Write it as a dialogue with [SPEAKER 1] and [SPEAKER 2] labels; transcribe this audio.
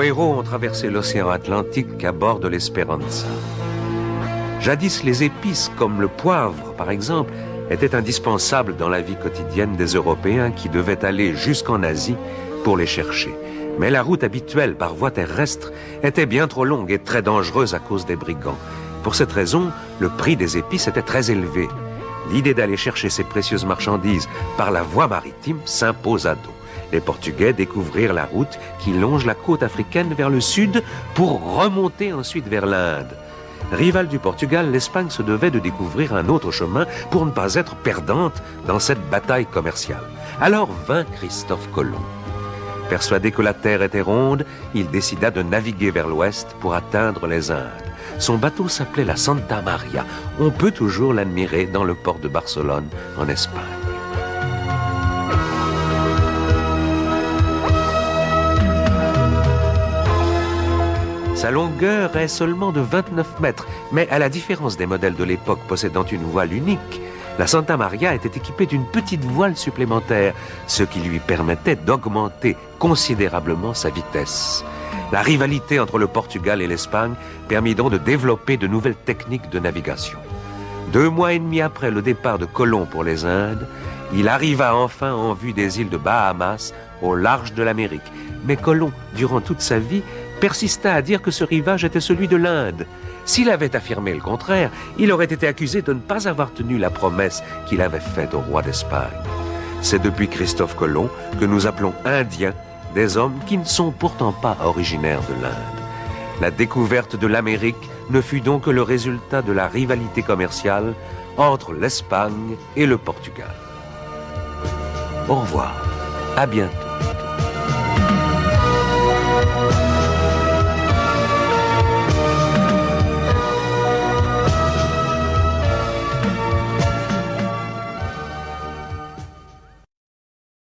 [SPEAKER 1] héros ont traversé l'océan Atlantique à bord de l'Esperanza. Jadis, les épices, comme le poivre par exemple, étaient indispensables dans la vie quotidienne des Européens qui devaient aller jusqu'en Asie pour les chercher. Mais la route habituelle par voie terrestre était bien trop longue et très dangereuse à cause des brigands. Pour cette raison, le prix des épices était très élevé. L'idée d'aller chercher ces précieuses marchandises par la voie maritime s'impose à dos. Les Portugais découvrirent la route qui longe la côte africaine vers le sud pour remonter ensuite vers l'Inde. Rivale du Portugal, l'Espagne se devait de découvrir un autre chemin pour ne pas être perdante dans cette bataille commerciale. Alors vint Christophe Colomb. Persuadé que la terre était ronde, il décida de naviguer vers l'ouest pour atteindre les Indes. Son bateau s'appelait la Santa Maria. On peut toujours l'admirer dans le port de Barcelone, en Espagne. Sa longueur est seulement de 29 mètres, mais à la différence des modèles de l'époque possédant une voile unique, la Santa Maria était équipée d'une petite voile supplémentaire, ce qui lui permettait d'augmenter considérablement sa vitesse. La rivalité entre le Portugal et l'Espagne permit donc de développer de nouvelles techniques de navigation. 2 mois et demi après le départ de Colomb pour les Indes, il arriva enfin en vue des îles de Bahamas, au large de l'Amérique. Mais Colomb, durant toute sa vie, persista à dire que ce rivage était celui de l'Inde. S'il avait affirmé le contraire, il aurait été accusé de ne pas avoir tenu la promesse qu'il avait faite au roi d'Espagne. C'est depuis Christophe Colomb que nous appelons Indiens des hommes qui ne sont pourtant pas originaires de l'Inde. La découverte de l'Amérique ne fut donc que le résultat de la rivalité commerciale entre l'Espagne et le Portugal. Au revoir, à bientôt.